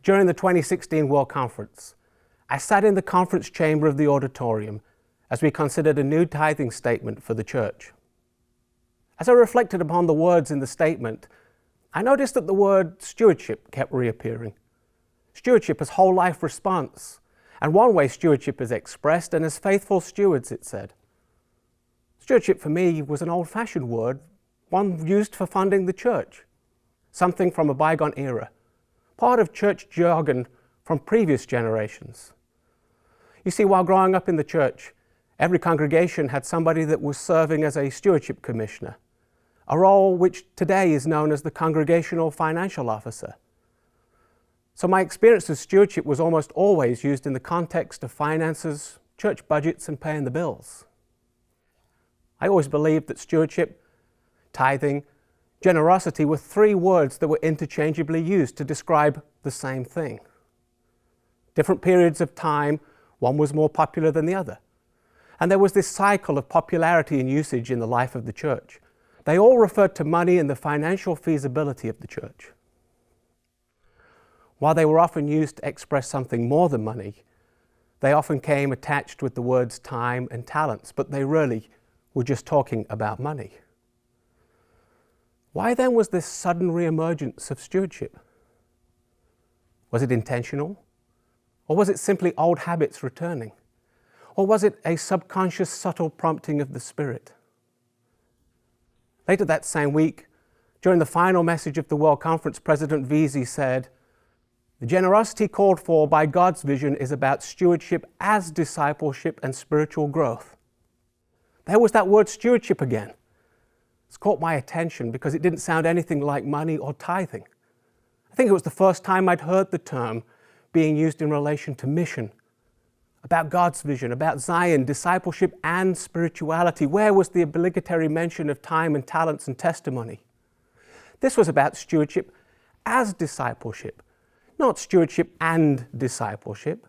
During the 2016 World Conference, I sat in the conference chamber of the auditorium as we considered a new tithing statement for the church. As I reflected upon the words in the statement, I noticed that the word stewardship kept reappearing. Stewardship as whole life response, and one way stewardship is expressed, and as faithful stewards, it said. Stewardship for me was an old-fashioned word, one used for funding the church, something from a bygone era, part of church jargon from previous generations. You see, while growing up in the church, every congregation had somebody that was serving as a stewardship commissioner, a role which today is known as the congregational financial officer. So my experience of stewardship was almost always used in the context of finances, church budgets, and paying the bills. I always believed that stewardship, tithing, generosity were three words that were interchangeably used to describe the same thing. Different periods of time, one was more popular than the other. And there was this cycle of popularity and usage in the life of the church. They all referred to money and the financial feasibility of the church. While they were often used to express something more than money, they often came attached with the words time and talents, but they really were just talking about money. Why then was this sudden re-emergence of stewardship? Was it intentional? Or was it simply old habits returning? Or was it a subconscious, subtle prompting of the Spirit? Later that same week, during the final message of the World Conference, President Vesey said, "The generosity called for by God's vision is about stewardship as discipleship and spiritual growth." There was that word stewardship again. It's caught my attention because it didn't sound anything like money or tithing. I think it was the first time I'd heard the term being used in relation to mission, about God's vision, about Zion, discipleship and spirituality. Where was the obligatory mention of time and talents and testimony? This was about stewardship as discipleship, not stewardship and discipleship.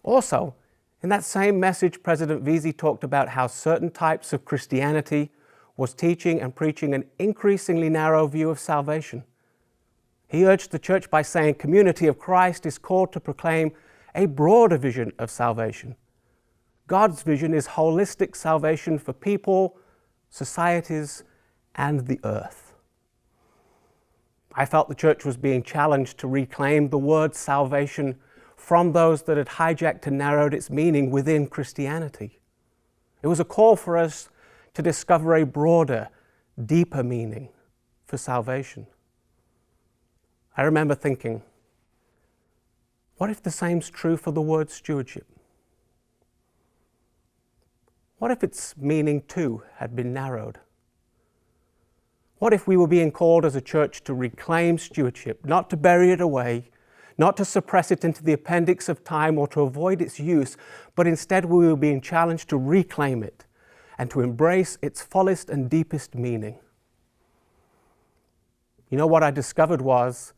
Also, in that same message, President Vesey talked about how certain types of Christianity was teaching and preaching an increasingly narrow view of salvation. He urged the church by saying, "Community of Christ is called to proclaim a broader vision of salvation. God's vision is holistic salvation for people, societies, and the earth." I felt the church was being challenged to reclaim the word salvation from those that had hijacked and narrowed its meaning within Christianity. It was a call for us to discover a broader, deeper meaning for salvation. I remember thinking, what if the same's true for the word stewardship? What if its meaning too had been narrowed? What if we were being called as a church to reclaim stewardship, not to bury it away, not to suppress it into the appendix of time or to avoid its use, but instead we were being challenged to reclaim it and to embrace its fullest and deepest meaning? You know what I discovered was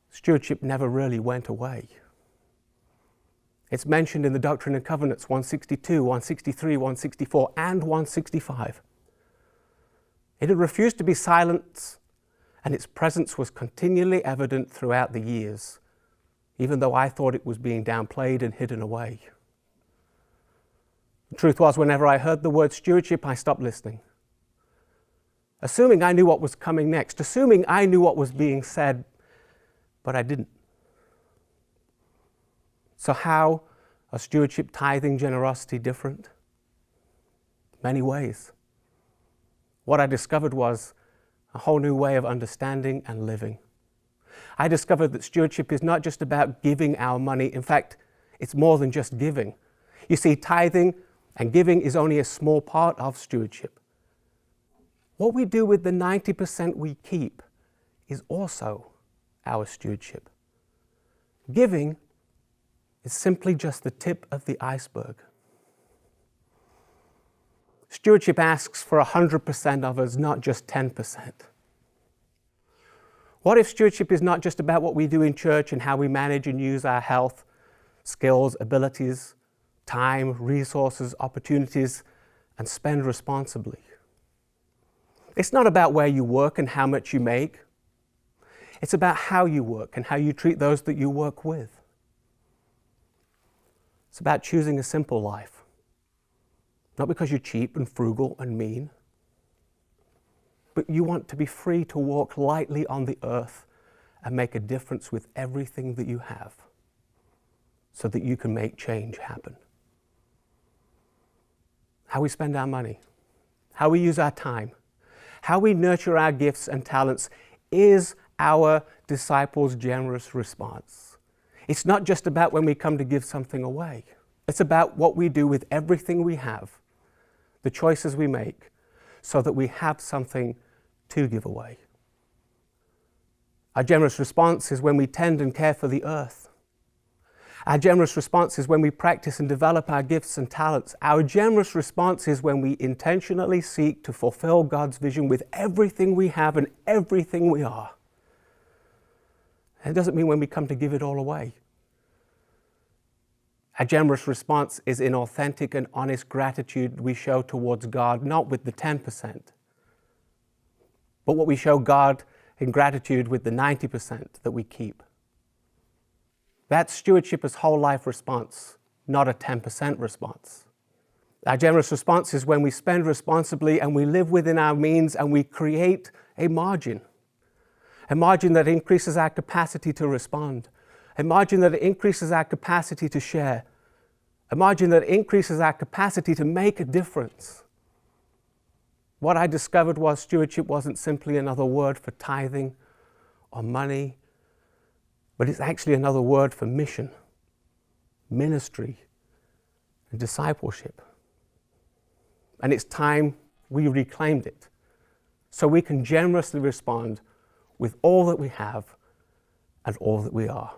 stewardship never really went away. It's mentioned in the Doctrine and Covenants 162, 163, 164, and 165. It had refused to be silenced, and its presence was continually evident throughout the years, even though I thought it was being downplayed and hidden away. The truth was, whenever I heard the word stewardship, I stopped listening. Assuming I knew what was coming next, assuming I knew what was being said, but I didn't. So how are stewardship, tithing, generosity different? Many ways. What I discovered was a whole new way of understanding and living. I discovered that stewardship is not just about giving our money. In fact, it's more than just giving. You see, tithing and giving is only a small part of stewardship. What we do with the 90% we keep is also our stewardship. Giving is simply just the tip of the iceberg. Stewardship asks for 100% of us, not just 10%. What if stewardship is not just about what we do in church and how we manage and use our health, skills, abilities, time, resources, opportunities, and spend responsibly? It's not about where you work and how much you make. It's about how you work and how you treat those that you work with. It's about choosing a simple life, not because you're cheap and frugal and mean, but you want to be free to walk lightly on the earth and make a difference with everything that you have so that you can make change happen. How we spend our money, how we use our time, how we nurture our gifts and talents is our disciples' generous response. It's not just about when we come to give something away. It's about what we do with everything we have, the choices we make, so that we have something to give away. Our generous response is when we tend and care for the earth. Our generous response is when we practice and develop our gifts and talents. Our generous response is when we intentionally seek to fulfill God's vision with everything we have and everything we are. And it doesn't mean when we come to give it all away. Our generous response is in authentic and honest gratitude we show towards God, not with the 10%, but what we show God in gratitude with the 90% that we keep. That's stewardship as whole life response, not a 10% response. Our generous response is when we spend responsibly and we live within our means and we create a margin that increases our capacity to respond, a margin that increases our capacity to share, a margin that increases our capacity to make a difference. What I discovered was stewardship wasn't simply another word for tithing or money, but it's actually another word for mission, ministry, and discipleship. And it's time we reclaimed it so we can generously respond with all that we have and all that we are.